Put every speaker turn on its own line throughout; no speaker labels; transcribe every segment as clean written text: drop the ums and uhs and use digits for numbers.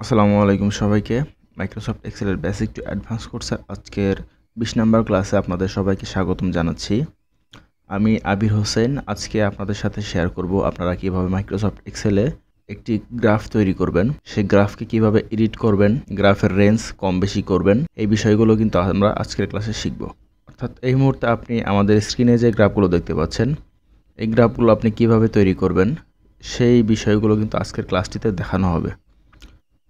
আসসালামু আলাইকুম সবাইকে। মাইক্রোসফট এক্সেলের বেসিক টু অ্যাডভান্স কোর্সের আজকের ২০ নম্বর ক্লাসে আপনাদের সবাইকে স্বাগতম জানাচ্ছি। আমি আবির হোসেন। আজকে আপনাদের সাথে শেয়ার করব আপনারা কিভাবে মাইক্রোসফট এক্সেলে একটি গ্রাফ তৈরি করবেন, সেই গ্রাফকে কিভাবে এডিট করবেন, গ্রাফের রেঞ্জ কম বেশি করবেন, এই বিষয়গুলো কিন্তু আমরা আজকের ক্লাসে শিখব। অর্থাৎ এই মুহূর্তে আপনি আমাদের স্ক্রিনে যে গ্রাফগুলো দেখতে পাচ্ছেন, এই গ্রাফগুলো আপনি কিভাবে তৈরি করবেন সেই বিষয়গুলো কিন্তু আজকের ক্লাসটিতে দেখানো হবে।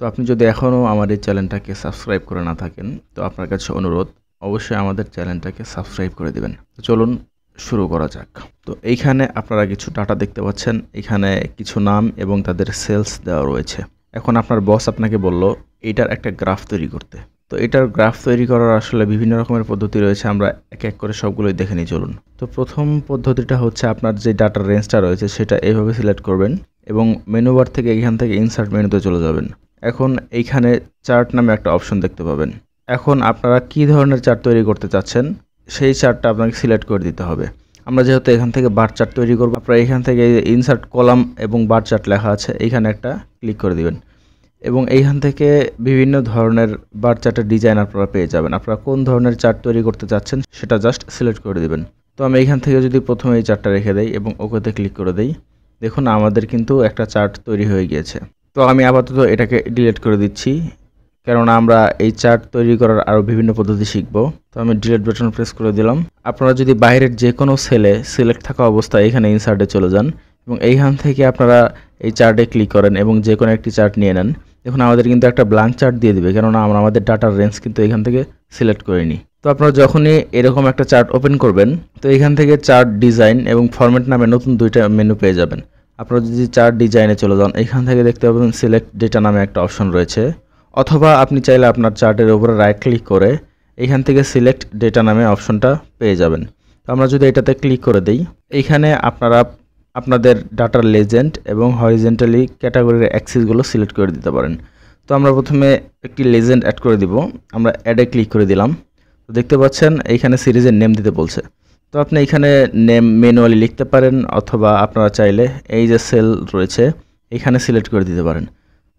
তো আপনি যদি এখনও আমার এই চ্যানেলটাকে সাবস্ক্রাইব করে না থাকেন, তো আপনার কাছে অনুরোধ, অবশ্যই আমাদের চ্যানেলটাকে সাবস্ক্রাইব করে দেবেন। তো চলুন শুরু করা যাক। তো এইখানে আপনারা কিছু ডাটা দেখতে পাচ্ছেন, এখানে কিছু নাম এবং তাদের সেলস দেওয়া রয়েছে। এখন আপনার বস আপনাকে বলল এটার একটা গ্রাফ তৈরি করতে। তো এটার গ্রাফ তৈরি করার আসলে বিভিন্ন রকমের পদ্ধতি রয়েছে, আমরা এক এক করে সবগুলোই দেখে নিই চলুন। তো প্রথম পদ্ধতিটা হচ্ছে আপনার যে ডাটার রেঞ্জটা রয়েছে সেটা এইভাবে সিলেক্ট করবেন এবং মেনু বার থেকে এখান থেকে ইনসার্ট মেনুতে চলে যাবেন। এখন এইখানে চার্ট নামে একটা অপশন দেখতে পাবেন। এখন আপনারা কি ধরনের চার্ট তৈরি করতে চাচ্ছেন সেই চার্টটা আপনাকে সিলেক্ট করে দিতে হবে। আমরা যেহেতু এখান থেকে বার চার্ট তৈরি করব, আপনারা এখান থেকে ইনসার্ট কলাম এবং বার চার্ট লেখা আছে, এইখানে একটা ক্লিক করে দিবেন এবং এইখান থেকে বিভিন্ন ধরনের বার চার্টের ডিজাইন আপনারা পেয়ে যাবেন। আপনারা কোন ধরনের চার্ট তৈরি করতে চাচ্ছেন সেটা জাস্ট সিলেক্ট করে দিবেন। তো আমি এইখান থেকে যদি প্রথমে এই চার্টটা রেখে দেই এবং ওকেতে ক্লিক করে দেই, দেখুন আমাদের কিন্তু একটা চার্ট তৈরি হয়ে গিয়েছে। তো আমি আপাতত এটাকে ডিলিট করে দিচ্ছি, কেননা আমরা এই চার্ট তৈরি করার আরও বিভিন্ন পদ্ধতি শিখব। তো আমি ডিলিট বাটন প্রেস করে দিলাম। আপনারা যদি বাইরের যে কোনো সেলে সিলেক্ট থাকা অবস্থায় এখানে ইনসার্টে চলে যান এবং এইখান থেকে আপনারা এই চার্টে ক্লিক করেন এবং যে কোনো একটি চার্ট নিয়ে নেন, দেখুন আমাদের কিন্তু একটা ব্ল্যাঙ্ক চার্ট দিয়ে দিবে, কেননা আমরা আমাদের ডাটার রেঞ্জ কিন্তু এখান থেকে সিলেক্ট করিনি। তো আপনারা যখনই এরকম একটা চার্ট ওপেন করবেন, তো এখান থেকে চার্ট ডিজাইন এবং ফরম্যাট নামে নতুন দুইটা মেনু পেয়ে যাবেন। আপনারা যদি চার্ট ডিজাইনে চলে যান, এখান থেকে দেখতে পাবেন সিলেক্ট ডেটা নামে একটা অপশন রয়েছে, অথবা আপনি চাইলে আপনার চার্টের উপরে রাইট ক্লিক করে এখান থেকে সিলেক্ট ডেটা নামে অপশনটা পেয়ে যাবেন। তো আমরা যদি এটাতে ক্লিক করে দিই, এইখানে আপনারা আপনাদের ডাটার লেজেন্ড এবং হরিজেন্টালি ক্যাটাগরির অ্যাক্সিসগুলো সিলেক্ট করে দিতে পারেন। তো আমরা প্রথমে একটি লেজেন্ড অ্যাড করে দিব। আমরা অ্যাডে ক্লিক করে দিলাম। তো দেখতে পাচ্ছেন এইখানে সিরিজের নেম দিতে বলছে। তো আপনি এখানে নেম ম্যানুয়ালি লিখতে পারেন, অথবা আপনারা চাইলে এই যে সেল রয়েছে এখানে সিলেক্ট করে দিতে পারেন।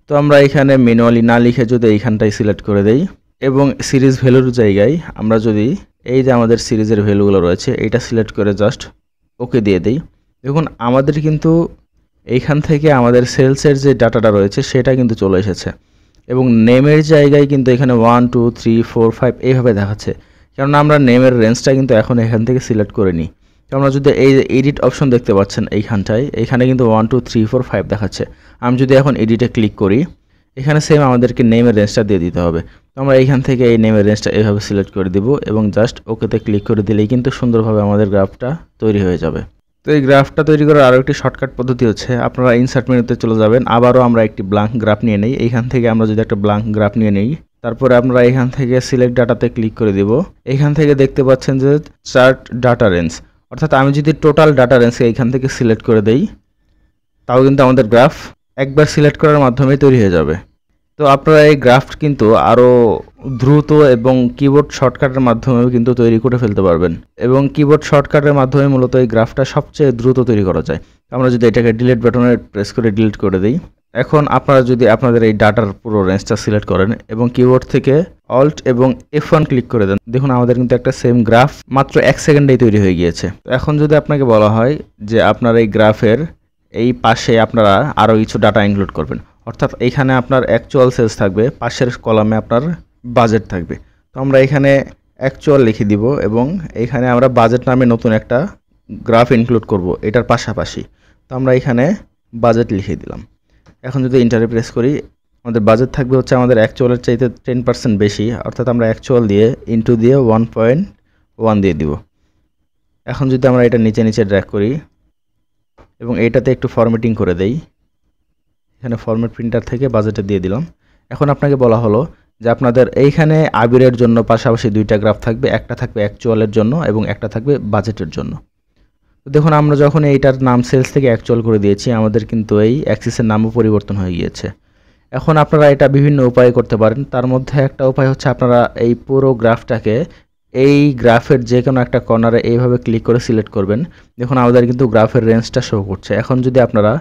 তো আমরা এখানে ম্যানুয়ালি না লিখে যদি এইখানটাই সিলেক্ট করে দেই এবং সিরিজ ভ্যালুর জায়গায় আমরা যদি এই যে আমাদের সিরিজের ভ্যালুগুলো রয়েছে এইটা সিলেক্ট করে জাস্ট ওকে দিয়ে দিই, দেখুন আমাদের কিন্তু এইখান থেকে আমাদের সেলসের যে ডাটাটা রয়েছে সেটা কিন্তু চলে এসেছে এবং নেমের জায়গায় কিন্তু এখানে 1 2 3 4 5 এইভাবে দেখাচ্ছে, কেননা আমরা নেমের রেঞ্জটা কিন্তু এখন এখান থেকে সিলেক্ট করে নিই। তো আমরা যদি এই এডিট অপশন দেখতে পাচ্ছেন এইখানটায়, এখানে কিন্তু 1 2 3 4 5 দেখাচ্ছে। আমি যদি এখন এডিটে ক্লিক করি, এখানে সেম আমাদেরকে নেমের রেঞ্জটা দিয়ে দিতে হবে। তো আমরা এইখান থেকে এই নেমের রেঞ্জটা এইভাবে সিলেক্ট করে দিব এবং জাস্ট ওকেতে ক্লিক করে দিলেই কিন্তু সুন্দরভাবে আমাদের গ্রাফটা তৈরি হয়ে যাবে। তো এই গ্রাফটা তৈরি করার আরও একটি শর্টকাট পদ্ধতি হচ্ছে, আপনারা ইনসার্ট মেনুতে চলে যাবেন, আবারও আমরা একটি ব্ল্যাঙ্ক গ্রাফ নিয়ে নিই। এইখান থেকে আমরা যদি একটা ব্ল্যাঙ্ক গ্রাফ নিয়ে নিই, তারপরে আমরা এখান থেকে সিলেক্ট ডাটাতে ক্লিক করে দিব। এখান থেকে দেখতে পাচ্ছেন যে চার্ট ডাটা রেঞ্জ, অর্থাৎ আমি যদি টোটাল ডাটা রেঞ্জকে এইখান থেকে সিলেক্ট করে দেই, তাও কিন্তু আমাদের গ্রাফ একবার সিলেক্ট করার মাধ্যমে তৈরি হয়ে যাবে। তো আপনারা এই গ্রাফ কিন্তু আরও দ্রুত এবং কিবোর্ড শর্টকাটের মাধ্যমেও কিন্তু তৈরি করে ফেলতে পারবেন, এবং কিবোর্ড শর্টকাটের মাধ্যমে মূলত এই গ্রাফটা সবচেয়ে দ্রুত তৈরি করা যায়। আমরা যদি এটাকে ডিলিট বাটনে প্রেস করে ডিলিট করে দিই, এখন আপনারা যদি আপনাদের এই ডাটার পুরো রেঞ্জটা সিলেক্ট করেন এবং কিবোর্ড থেকে অল্ট এবং F1 ক্লিক করে দেন, দেখুন আমাদের কিন্তু একটা সেম গ্রাফ মাত্র 1 সেকেন্ডেই তৈরি হয়ে গিয়েছে। এখন যদি আপনাকে বলা হয় যে আপনার এই গ্রাফের এই পাশে আপনারা আরও কিছু ডাটা ইনক্লুড করবেন, অর্থাৎ এইখানে আপনার অ্যাকচুয়াল সেলস থাকবে, পাশের কলামে আপনার বাজেট থাকবে। তো আমরা এখানে অ্যাকচুয়াল লিখে দিব এবং এইখানে আমরা বাজেট নামে নতুন একটা গ্রাফ ইনক্লুড করব এটার পাশাপাশি। তো আমরা এখানে বাজেট লিখে দিলাম। এখন যদি ইন্টারে প্রেস করি, আমাদের বাজেট থাকবে হচ্ছে আমাদের অ্যাকচুয়ালের চাইতে 10% বেশি, অর্থাৎ আমরা অ্যাকচুয়াল দিয়ে ইনটু দিয়ে 1.1 দিয়ে দিব। এখন যদি আমরা এটা নিচে নিচে ড্র্যাগ করি এবং এইটাতে একটু ফরম্যাটিং করে দেই, এখানে ফরম্যাট প্রিন্টার থেকে বাজেটে দিয়ে দিলাম। এখন আপনাকে বলা হলো যে আপনাদের এইখানে আবিরের জন্য পাশাপাশি দুইটা গ্রাফ থাকবে, একটা থাকবে অ্যাকচুয়ালের জন্য এবং একটা থাকবে বাজেটের জন্য। তো দেখুন আমরা যখন এইটার নাম সেলস থেকে অ্যাকচুয়াল করে দিয়েছি, আমাদের কিন্তু এই অ্যাক্সিসের নামও পরিবর্তন হয়ে গিয়েছে। এখন আপনারা এটা বিভিন্ন উপায়ে করতে পারেন, তার মধ্যে একটা উপায় হচ্ছে আপনারা এই পুরো গ্রাফটাকে এই গ্রাফের যে কোনো একটা কর্নারে এইভাবে ক্লিক করে সিলেক্ট করবেন। দেখুন আমাদের কিন্তু গ্রাফের রেঞ্জটা শো করছে। এখন যদি আপনারা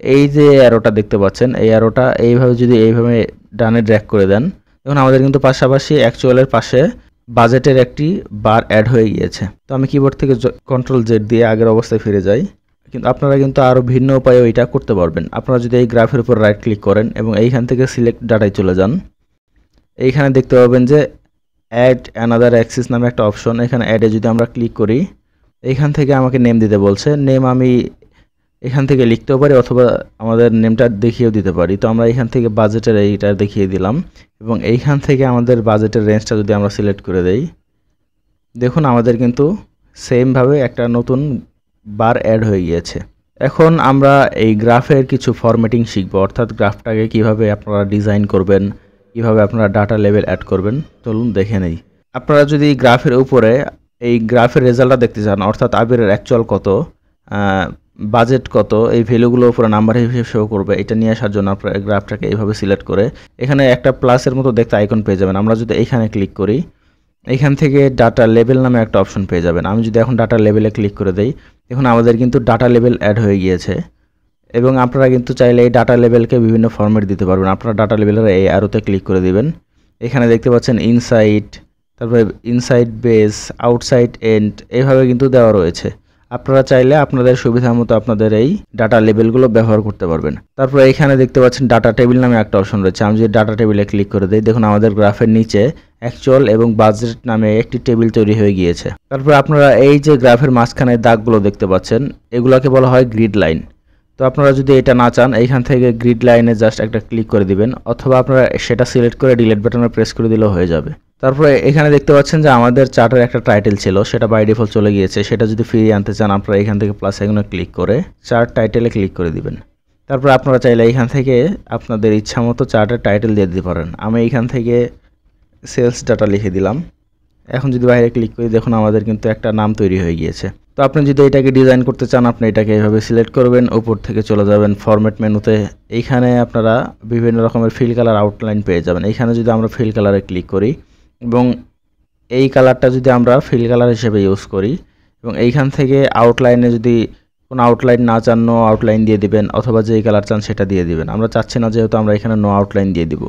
এই যে অ্যারোটা দেখতে পাচ্ছেন, এই অ্যারোটা এইভাবে যদি এইভাবে ডানে ড্র্যাগ করে দেন, দেখুন আমাদের কিন্তু পাশাপাশি অ্যাকচুয়ালের পাশে বাজেটের একটি বার অ্যাড হয়ে গিয়েছে। তো আমি কিবোর্ড থেকে কন্ট্রোল জেড দিয়ে আগের অবস্থায় ফিরে যাই। কিন্তু আপনারা কিন্তু আরও ভিন্ন উপায়েও এটা করতে পারবেন। আপনারা যদি এই গ্রাফের উপর রাইট ক্লিক করেন এবং এইখান থেকে সিলেক্ট ডাটায় চলে যান, এইখানে দেখতে পাবেন যে অ্যাড অ্যানাদার অ্যাক্সিস নামে একটা অপশন। এখানে অ্যাডে যদি আমরা ক্লিক করি, এইখান থেকে আমাকে নেম দিতে বলছে। নেম আমি এখান থেকে লিখতেও পারি অথবা আমাদের নেমটা দেখিয়েও দিতে পারি। তো আমরা এখান থেকে বাজেটের এইটা দেখিয়ে দিলাম এবং এইখান থেকে আমাদের বাজেটের রেঞ্জটা যদি আমরা সিলেক্ট করে দেই, দেখুন আমাদের কিন্তু সেমভাবে একটা নতুন বার অ্যাড হয়ে গিয়েছে। এখন আমরা এই গ্রাফের কিছু ফরম্যাটিং শিখব, অর্থাৎ গ্রাফটাকে কিভাবে আপনারা ডিজাইন করবেন, কিভাবে আপনারা ডাটা লেভেল অ্যাড করবেন। চলুন দেখে নেই। আপনারা যদি গ্রাফের উপরে এই গ্রাফের রেজাল্টটা দেখতে চান, অর্থাৎ আবিরের অ্যাকচুয়াল কত, বাজেট কত, এই ভ্যালুগুলো উপরে নাম্বার হিসেবে শো করবে, এটা নিয়ে আসার জন্য আপনারা গ্রাফটাকে এইভাবে সিলেক্ট করে এখানে একটা প্লাসের মতো দেখতে আইকন পেয়ে যাবেন। আমরা যদি এইখানে ক্লিক করি, এইখান থেকে ডাটা লেভেল নামে একটা অপশন পেয়ে যাবেন। আমি যদি এখন ডাটা লেভেলে ক্লিক করে দেই, দেখুন আমাদের কিন্তু ডাটা লেভেল অ্যাড হয়ে গিয়েছে এবং আপনারা কিন্তু চাইলে এই ডাটা লেভেলকে বিভিন্ন ফরম্যাট দিতে পারবেন। আপনারা ডাটা লেভেলের এই অ্যারোতে ক্লিক করে দিবেন। এখানে দেখতে পাচ্ছেন ইনসাইড, তারপরে ইনসাইড বেস, আউটসাইড এন্ড, এইভাবে কিন্তু দেওয়া রয়েছে। আপনারা চাইলে আপনাদের সুবিধা মতো আপনাদের এই ডাটা লেভেলগুলো ব্যবহার করতে পারবেন। তারপরে এখানে দেখতে পাচ্ছেন ডাটা টেবিল নামে একটা অপশন রয়েছে। আমি যদি ডাটা টেবিলে ক্লিক করে দিই, দেখুন আমাদের গ্রাফের নিচে অ্যাকচুয়াল এবং বাজেট নামে একটি টেবিল তৈরি হয়ে গিয়েছে। তারপরে আপনারা এই যে গ্রাফের মাঝখানে দাগগুলো দেখতে পাচ্ছেন, এগুলোকে বলা হয় গ্রিড লাইন। তো আপনারা যদি এটা না চান, এইখান থেকে গ্রিড লাইনে জাস্ট একটা ক্লিক করে দিবেন, অথবা আপনারা সেটা সিলেক্ট করে ডিলিট বাটনে প্রেস করে দিলেও হয়ে যাবে। তারপরে এখানে দেখতে পাচ্ছেন যে আমাদের চার্টের একটা টাইটেল ছিল, সেটা বাই ডিফল্ট চলে গিয়েছে। সেটা যদি ফিরিয়ে আনতে চান, আপনারা এখান থেকে প্লাস আইকনে ক্লিক করে চার্ট টাইটেলে ক্লিক করে দিবেন। তারপর আপনারা চাইলে এইখান থেকে আপনাদের ইচ্ছা মতো চার্টের টাইটেল দিয়ে দিতে পারেন। আমি এইখান থেকে সেলস ডাটা লিখে দিলাম। এখন যদি বাইরে ক্লিক করি, দেখুন আমাদের কিন্তু একটা নাম তৈরি হয়ে গিয়েছে। তো আপনি যদি এটাকে ডিজাইন করতে চান, আপনি এটাকে এইভাবে সিলেক্ট করবেন, উপর থেকে চলে যাবেন ফরম্যাট মেনুতে। এইখানে আপনারা বিভিন্ন রকমের ফিল কালার আউটলাইন পেয়ে যাবেন। এইখানে যদি আমরা ফিল কালারে ক্লিক করি এবং এই কালারটা যদি আমরা ফিল কালার হিসেবে ইউজ করি এবং এইখান থেকে আউটলাইনে যদি কোনো আউটলাইন না চান, নো আউটলাইন দিয়ে দিবেন, অথবা যেই কালার চান সেটা দিয়ে দিবেন। আমরা চাচ্ছি না, যেহেতু আমরা এখানে নো আউটলাইন দিয়ে দিব।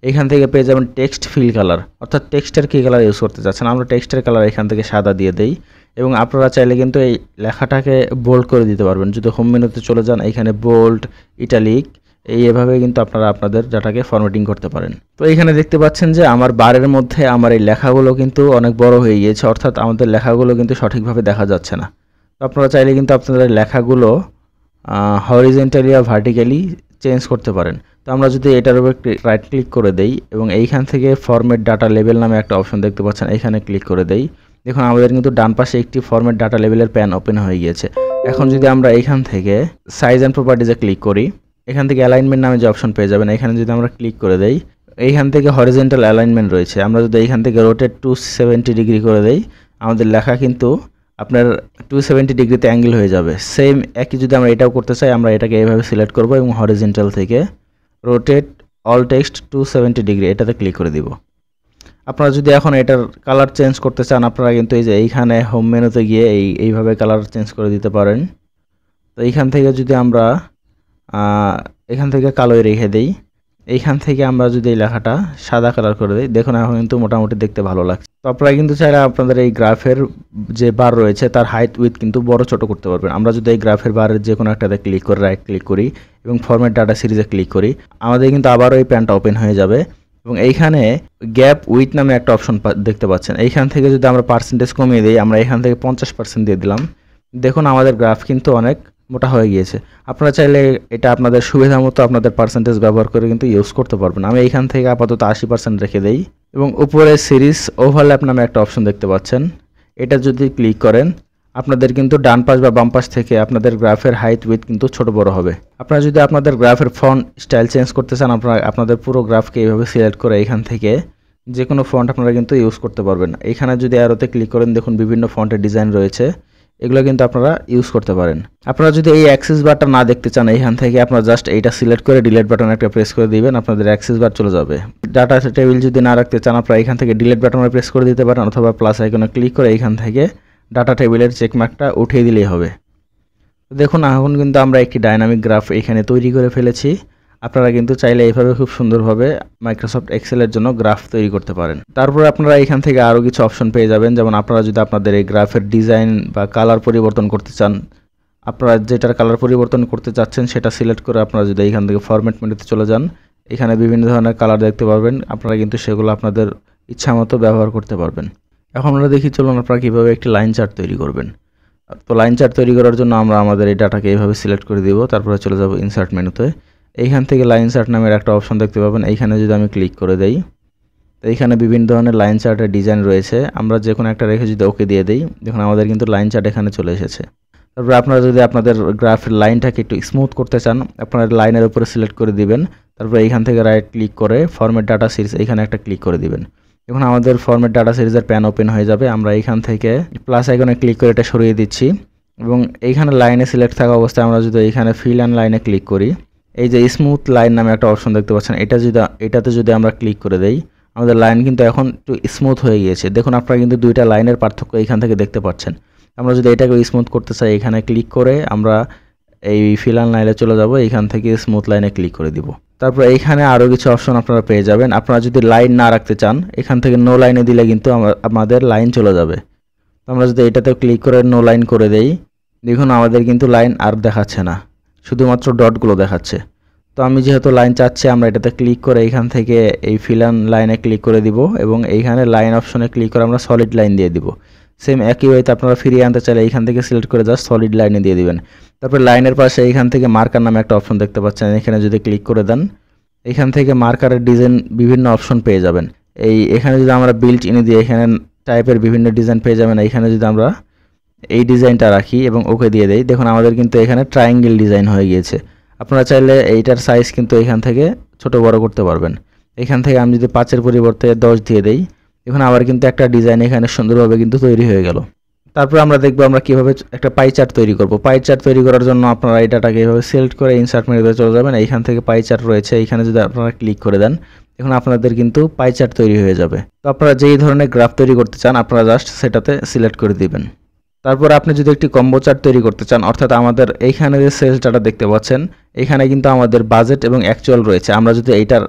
এখান থেকে পেয়ে যাবেন টেক্সট ফিল কালার, অর্থাৎ টেক্সটের কী কালার ইউজ করতে চাচ্ছেন। আমরা টেক্সটের কালার এখান থেকে সাদা দিয়ে দেই এবং আপনারা চাইলে কিন্তু এই লেখাটাকে বোল্ড করে দিতে পারবেন। যদি হোম মেনুতে চলে যান, এখানে বোল্ড, ইটালিক, এইভাবে কিন্তু আপনারা আপনাদের ডাটাকে ফরম্যাটিং করতে পারেন। তো এখানে দেখতে পাচ্ছেন যে আমার বারের মধ্যে আমার এই লেখাগুলো কিন্তু অনেক বড় হয়ে গিয়েছে, অর্থাৎ আমাদের লেখাগুলো কিন্তু সঠিকভাবে দেখা যাচ্ছে না। তো আপনারা চাইলে কিন্তু আপনাদের লেখাগুলো হরিজেন্টালি আর ভার্টিক্যালি চেঞ্জ করতে পারেন। তো আমরা যদি এটার উপর রাইট ক্লিক করে দেই এবং এইখান থেকে ফরম্যাট ডাটা লেভেল নামে একটা অপশন দেখতে পাচ্ছেন, এখানে ক্লিক করে দেই, দেখুন আমাদের কিন্তু ডান পাশে একটি ফরম্যাট ডাটা লেভেলের প্যান ওপেন হয়ে গিয়েছে। এখন যদি আমরা এইখান থেকে সাইজ অ্যান্ড প্রপার্টিজে ক্লিক করি, এখান থেকে অ্যালাইনমেন্ট নামে যে অপশন পেয়ে যাবেন, এখানে যদি আমরা ক্লিক করে দেই, এইখান থেকে হরিজেন্টাল অ্যালাইনমেন্ট রয়েছে। আমরা যদি এইখান থেকে রোটেট 270 ডিগ্রি করে দেই, আমাদের লেখা কিন্তু আপনার 270 ডিগ্রিতে অ্যাঙ্গেল হয়ে যাবে। সেম একই যদি আমরা এটাও করতে চাই, আমরা এটাকে এইভাবে সিলেক্ট করব এবং হরিজেন্টাল থেকে রোটেট অল টেক্সট 270 ডিগ্রি এটাতে ক্লিক করে দিব। আপনারা যদি এখন এটার কালার চেঞ্জ করতে চান, আপনারা কিন্তু এই যে এইখানে হোম মেনুতে গিয়ে এইভাবে কালার চেঞ্জ করে দিতে পারেন। তো এইখান থেকে যদি আমরা এখান থেকে কালোই রেখে দেই, এইখান থেকে আমরা যদি এই লেখাটা সাদা কালার করে দিই, দেখুন এখন কিন্তু মোটামুটি দেখতে ভালো লাগছে। তো আপনারা কিন্তু চাইলে আপনাদের এই গ্রাফের যে বার রয়েছে তার হাইট উইথ কিন্তু বড় ছোট করতে পারবেন। আমরা যদি এই গ্রাফের বারের যে কোনো একটাতে ক্লিক করে রাইট ক্লিক করি এবং ফরম্যাট ডাটা সিরিজে ক্লিক করি, আমাদের কিন্তু আবারও এই প্যানটা ওপেন হয়ে যাবে এবং এইখানে গ্যাপ উইথ নামে একটা অপশন দেখতে পাচ্ছেন। এইখান থেকে যদি আমরা পার্সেন্টেজ কমিয়ে দিই, আমরা এখান থেকে 50% দিয়ে দিলাম, দেখুন আমাদের গ্রাফ কিন্তু অনেক মোটা হয়ে গিয়েছে। আপনারা চাইলে এটা আপনাদের সুবিধা মতো আপনাদের পার্সেন্টেজ ব্যবহার করে কিন্তু ইউজ করতে পারবেন। আমি এইখান থেকে আপাতত 80% রেখে দেই এবং উপরে সিরিজ ওভারল্যাপ নামে একটা অপশন দেখতে পাচ্ছেন, এটা যদি ক্লিক করেন, আপনাদের কিন্তু ডান পাশ বা বাম পাশ থেকে আপনাদের গ্রাফের হাইট উইথ কিন্তু ছোট বড় হবে। আপনারা যদি আপনাদের গ্রাফের ফন্ট স্টাইল চেঞ্জ করতে চান, আপনারা আপনাদের পুরো গ্রাফকে এইভাবে সিলেক্ট করে এখান থেকে যে কোনো ফন্ট আপনারা কিন্তু ইউজ করতে পারবেন। এখানে যদি অ্যারোতে ক্লিক করেন, দেখুন বিভিন্ন ফন্টের ডিজাইন রয়েছে, এগুলো কিন্তু আপনারা ইউজ করতে পারেন। আপনারা যদি এই অ্যাক্সেস বারটা না দেখতে চান, এইখান থেকে আপনারা জাস্ট এইটা সিলেক্ট করে ডিলিট বাটন একটা প্রেস করে দিবেন, আপনাদের অ্যাক্সেস বার চলে যাবে। ডাটা টেবিল যদি না রাখতে চান, আপনারা এখান থেকে ডিলিট বাটনে প্রেস করে দিতে পারেন, অথবা প্লাস আইকনে ক্লিক করে এইখান থেকে ডাটা টেবিলের চেকমার্কটা উঠিয়ে দিলেই হবে। দেখুন এখন কিন্তু আমরা একটি ডাইনামিক গ্রাফ এখানে তৈরি করে ফেলেছি। আপনারা কিন্তু চাইলে এইভাবে খুব সুন্দরভাবে মাইক্রোসফট এক্সেলের জন্য গ্রাফ তৈরি করতে পারেন। তারপর আপনারা এখান থেকে আরও কিছু অপশন পেয়ে যাবেন, যেমন আপনারা যদি আপনাদের এই গ্রাফের ডিজাইন বা কালার পরিবর্তন করতে চান, আপনারা যেটার কালার পরিবর্তন করতে চাচ্ছেন সেটা সিলেক্ট করে আপনারা যদি এখান থেকে ফরম্যাট মেনুতে চলে যান, এখানে বিভিন্ন ধরনের কালার দেখতে পারবেন। আপনারা কিন্তু সেগুলো আপনাদের ইচ্ছামতো ব্যবহার করতে পারবেন। এখন আমরা দেখি চলুন আপনারা কীভাবে একটি লাইন চার্ট তৈরি করবেন। তো লাইন চার্ট তৈরি করার জন্য আমরা আমাদের এই ডাটাকে এইভাবে সিলেক্ট করে দিব, তারপরে চলে যাব ইনসার্ট মেনুতে। এইখান থেকে লাইন চার্ট নামের একটা অপশন দেখতে পাবেন, এইখানে যদি আমি ক্লিক করে দেই, তো এইখানে বিভিন্ন ধরনের লাইন চার্টের ডিজাইন রয়েছে। আমরা যে কোনো একটা রেখে যদি ওকে দিয়ে দিই, দেখুন আমাদের কিন্তু লাইন চার্ট এখানে চলে এসেছে। তারপরে আপনারা যদি আপনাদের গ্রাফের লাইনটাকে একটু স্মুথ করতে চান, আপনারা লাইনের উপরে সিলেক্ট করে দিবেন, তারপরে এইখান থেকে রাইট ক্লিক করে ফরম্যাট ডাটা সিরিজ এইখানে একটা ক্লিক করে দিবেন। এখন আমাদের ফরম্যাট ডাটা সিরিজের প্যান ওপেন হয়ে যাবে। আমরা এইখান থেকে প্লাস আইকনে ক্লিক করে এটা সরিয়ে দিচ্ছি এবং এইখানে লাইনে সিলেক্ট থাকা অবস্থায় আমরা যদি এইখানে ফিল অ্যান্ড লাইনে ক্লিক করি, এই যে স্মুথ লাইন নামে একটা অপশন দেখতে পাচ্ছেন, এটাতে যদি আমরা ক্লিক করে দেই, আমাদের লাইন কিন্তু এখন একটু স্মুথ হয়ে গিয়েছে। দেখুন আপনারা কিন্তু দুইটা লাইনের পার্থক্য এইখান থেকে দেখতে পাচ্ছেন। আমরা যদি এটাকে স্মুথ করতে চাই, এখানে ক্লিক করে আমরা এই ফিল অ্যান্ড লাইনে চলে যাব, এইখান থেকে স্মুথ লাইনে ক্লিক করে দিব। তারপর এইখানে আরও কিছু অপশন আপনারা পেয়ে যাবেন। আপনারা যদি লাইন না রাখতে চান, এখান থেকে নো লাইনে দিলে কিন্তু আমাদের লাইন চলে যাবে। তো আমরা যদি এটাতে ক্লিক করে নো লাইন করে দেই, দেখুন আমাদের কিন্তু লাইন আর দেখাচ্ছে না, শুধুমাত্র ডটগুলো দেখাচ্ছে। তো আমি যেহেতু লাইন চাচ্ছি, আমরা এটাতে ক্লিক করে এইখান থেকে এই ফিল অ্যান্ড লাইনে ক্লিক করে দিব এবং এইখানে লাইন অপশনে ক্লিক করে আমরা সলিড লাইন দিয়ে দিব। সেম একই ওয়েতে আপনারা ফিরিয়ে আনতে চাইলে এইখান থেকে সিলেক্ট করে জাস্ট সলিড লাইনে দিয়ে দিবেন। তারপরে লাইনের পাশে এইখান থেকে মার্কার নামে একটা অপশন দেখতে পাচ্ছেন, এখানে যদি ক্লিক করে দেন, এখান থেকে মার্কারের ডিজাইন বিভিন্ন অপশন পেয়ে যাবেন। এখানে যদি আমরা বিল্ট ইন দিয়ে এখানে টাইপের বিভিন্ন ডিজাইন পেয়ে যাবেন। এইখানে যদি আমরা এই ডিজাইনটা রাখি এবং ওকে দিয়ে দেই, দেখুন আমাদের কিন্তু এখানে ট্রায়াঙ্গেল ডিজাইন হয়ে গিয়েছে। আপনারা চাইলে এইটার সাইজ কিন্তু এখান থেকে ছোট বড় করতে পারবেন। এখান থেকে আমি যদি 5-এর পরিবর্তে 10 দিয়ে দেই, এখন আবার কিন্তু একটা ডিজাইন এখানে সুন্দরভাবে কিন্তু তৈরি হয়ে গেল। তারপর আমরা দেখব আমরা কিভাবে একটা পাই চার্ট তৈরি করব। পাই চার্ট তৈরি করার জন্য আপনারা এই ডাটাকে এইভাবে সিলেক্ট করে ইনসার্ট মেনুতে চলে যাবেন। এইখান থেকে পাই চার্ট রয়েছে, এইখানে যদি আপনারা ক্লিক করে দেন, এখন আপনাদের কিন্তু পাই চার্ট তৈরি হয়ে যাবে। তো আপনারা যেই ধরনের গ্রাফ তৈরি করতে চান, আপনারা জাস্ট সেটাতে সিলেক্ট করে দিবেন। তারপর আপনি যদি একটি কম্বো চার্ট তৈরি করতে চান, অর্থাৎ আমাদের এইখানে যে সেলস ডাটা দেখতে পাচ্ছেন, এখানে কিন্তু আমাদের বাজেট এবং অ্যাকচুয়াল রয়েছে। আমরা যদি এইটার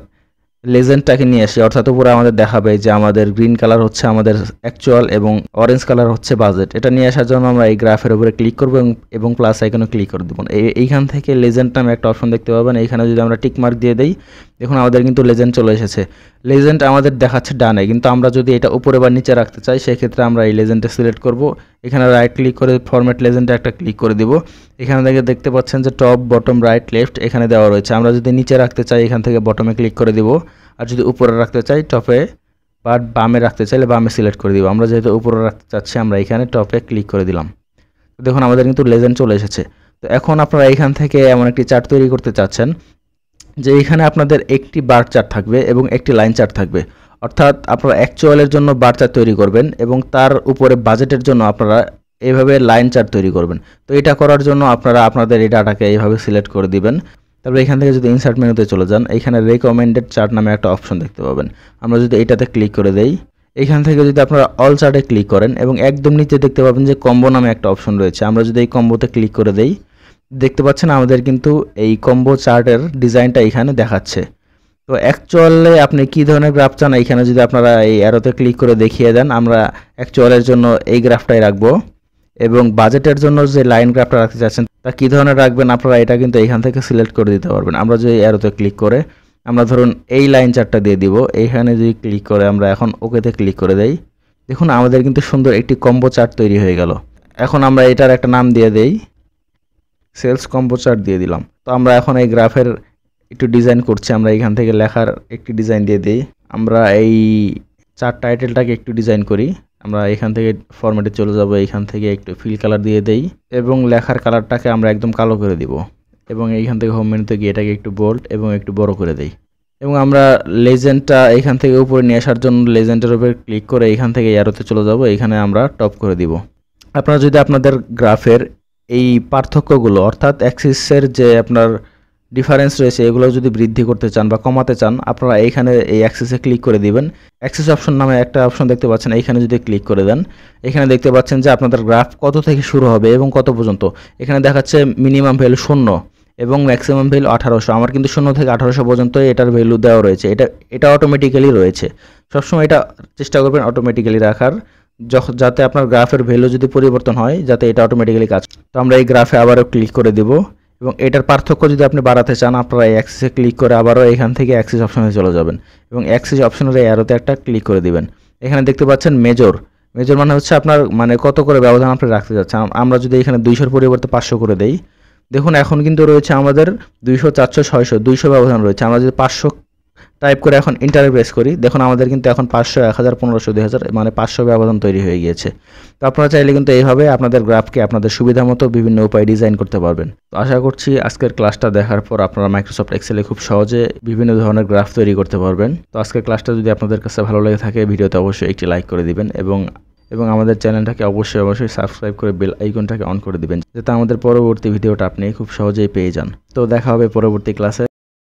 লেজেন্ডটাকে নিয়ে আসি, অর্থাৎ উপরে আমাদের দেখাবে যে আমাদের গ্রিন কালার হচ্ছে আমাদের অ্যাকচুয়াল এবং অরেঞ্জ কালার হচ্ছে বাজেট। এটা নিয়ে আসার জন্য আমরা এই গ্রাফের উপরে ক্লিক করব এবং প্লাস আইকনে ক্লিক করে দেবো। এইখান থেকে লেজেন্ড নামে একটা অপশন দেখতে পাবেন, এইখানে যদি আমরা টিক মার্ক দিয়ে দেই, দেখুন আমাদের কিন্তু লেজেন্ড চলে এসেছে। লেজেন্ড আমাদের দেখাচ্ছে ডানে, কিন্তু আমরা যদি এটা উপরে বা নিচে রাখতে চাই, সেক্ষেত্রে আমরা এই লেজেন্ডে সিলেক্ট করব। এখানে রাইট ক্লিক করে ফরম্যাট লেজেন্ডে একটা ক্লিক করে দিব। এখানে থেকে দেখতে পাচ্ছেন যে টপ, বটম, রাইট, লেফট এখানে দেওয়া রয়েছে। আমরা যদি নিচে রাখতে চাই, এখান থেকে বটমে ক্লিক করে দিব, আর যদি উপরে রাখতে চাই টপে বা বামে রাখতে চাইলে বামে সিলেক্ট করে দিব। আমরা যেহেতু উপরে রাখতে চাচ্ছি, আমরা এখানে টপে ক্লিক করে দিলাম। তো দেখুন আমাদের কিন্তু লেজেন্ড চলে এসেছে। তো এখন আপনারা এখান থেকে এমন একটি চার্ট তৈরি করতে চাচ্ছেন যে এখানে আপনাদের একটি বার চার্ট থাকবে এবং একটি লাইন চার্ট থাকবে। অর্থাৎ আপনারা অ্যাকচুয়ালের জন্য বার চার্ট তৈরি করবেন এবং তার উপরে বাজেটের জন্য আপনারা এইভাবে লাইন চার্ট তৈরি করবেন। তো এটা করার জন্য আপনারা আপনাদের এই ডাটাকে এইভাবে সিলেক্ট করে দিবেন। তারপরে এখান থেকে যদি ইনসার্ট মেনুতে চলে যান, এখানে রেকমেন্ডেড চার্ট নামে একটা অপশন দেখতে পাবেন। আমরা যদি এটাতে ক্লিক করে দেই, এখান থেকে যদি আপনারা অল চার্টে ক্লিক করেন এবং একদম নিচে দেখতে পাবেন যে কম্বো নামে একটা অপশন রয়েছে। আমরা যদি এই কম্বোতে ক্লিক করে দেই, দেখতে পাচ্ছেন আমাদের কিন্তু এই কম্বো চার্টের ডিজাইনটা এখানে দেখাচ্ছে। তো অ্যাকচুয়ালে আপনি কী ধরনের গ্রাফ চান, এইখানে যদি আপনারা এই অ্যারোতে ক্লিক করে দেখিয়ে দেন, আমরা অ্যাকচুয়ালের জন্য এই গ্রাফটাই রাখবো এবং বাজেটের জন্য যে লাইন গ্রাফটা রাখতে চাচ্ছেন তা কী ধরনের রাখবেন আপনারা এটা কিন্তু এইখান থেকে সিলেক্ট করে দিতে পারবেন। আমরা যদি অ্যারোতে ক্লিক করে আমরা ধরুন এই লাইন চার্টটা দিয়ে দিব, এইখানে যদি ক্লিক করে আমরা এখন ওকেতে ক্লিক করে দেই, দেখুন আমাদের কিন্তু সুন্দর একটি কম্বো চার্ট তৈরি হয়ে গেল। এখন আমরা এটার একটা নাম দিয়ে দেই, সেলস কম্বো চার্ট দিয়ে দিলাম। তো আমরা এখন এই গ্রাফের একটু ডিজাইন করছি, আমরা এখান থেকে লেখার একটি ডিজাইন দিয়ে দিই। আমরা এই চার্ট টাইটেলটাকে একটু ডিজাইন করি। আমরা এখান থেকে ফরম্যাটে চলে যাব, এইখান থেকে একটু ফিল কালার দিয়ে দেই এবং লেখার কালারটাকে আমরা একদম কালো করে দিব এবং এইখান থেকে হোম মেনুতে গিয়ে এটাকে একটু বোল্ড এবং একটু বড় করে দেই। এবং আমরা লেজেন্ডটা এখান থেকে উপরে নিয়ে আসার জন্য লেজেন্ডের উপরে ক্লিক করে এইখান থেকে অ্যারোতে চলে যাব, এখানে আমরা টপ করে দিব। আপনারা যদি আপনাদের গ্রাফের এই পার্থক্যগুলো অর্থাৎ অ্যাক্সিসের যে আপনার ডিফারেন্স রয়েছে এগুলো যদি বৃদ্ধি করতে চান বা কমাতে চান, আপনারা এইখানে এই অ্যাক্সিসে ক্লিক করে দিবেন। অ্যাক্সিস অপশন নামে একটা অপশন দেখতে পাচ্ছেন, এইখানে যদি ক্লিক করে দেন, এখানে দেখতে পাচ্ছেন যে আপনাদের গ্রাফ কত থেকে শুরু হবে এবং কত পর্যন্ত। এখানে দেখাচ্ছে মিনিমাম ভ্যালু 0 এবং ম্যাক্সিমাম ভ্যালু 1800। আমার কিন্তু 0 থেকে 1800 পর্যন্ত এটার ভ্যালু দেওয়া রয়েছে। এটা অটোমেটিক্যালি রয়েছে। সবসময় এটা চেষ্টা করবেন অটোমেটিক্যালি রাখার, যাতে আপনার গ্রাফের ভ্যালু যদি পরিবর্তন হয় যাতে এটা অটোমেটিক্যালি কাজ। তো আমরা এই গ্রাফে আবারও ক্লিক করে দিব এবং এটার পার্থক্য যদি আপনি বাড়াতে চান আপনারা এই অ্যাক্সিসে ক্লিক করে আবারও এখান থেকে অ্যাক্সিস অপশনে চলে যাবেন এবং অ্যাক্সিস অপশনের এই অ্যারোতে একটা ক্লিক করে দিবেন। এখানে দেখতে পাচ্ছেন মেজর মানে হচ্ছে আপনার মানে কত করে ব্যবধান আপনি রাখতে যাচ্ছেন। আমরা যদি এখানে 200 পরিবর্তে 500 করে দেই, দেখুন এখন কিন্তু রয়েছে আমাদের 200, 400, 600, 200 ব্যবধান রয়েছে। আমরা যদি 500 টাইপ করে এখন এন্টারে প্রেস করি, দেখুন আমাদের কিন্তু এখন 500, 1000, 1500, 2000 মানে 500 ব্যবধান তৈরি হয়ে গিয়েছে। তো আপনারা চাইলে কিন্তু এইভাবে আপনাদের গ্রাফকে আপনাদের সুবিধা মতো বিভিন্ন উপায়ে ডিজাইন করতে পারবেন। তো আশা করছি আজকের ক্লাসটা দেখার পর আপনারা মাইক্রোসফট এক্সেলে খুব সহজে বিভিন্ন ধরনের গ্রাফ তৈরি করতে পারবেন। তো আজকের ক্লাসটা যদি আপনাদের কাছে ভালো লেগে থাকে ভিডিওতে অবশ্যই একটি লাইক করে দিবেন এবং আমাদের চ্যানেলটাকে অবশ্যই সাবস্ক্রাইব করে বেল আইকনটাকে অন করে দিবেন, যাতে আমাদের পরবর্তী ভিডিওটা আপনি খুব সহজেই পেয়ে যান। তো দেখা হবে পরবর্তী ক্লাসে।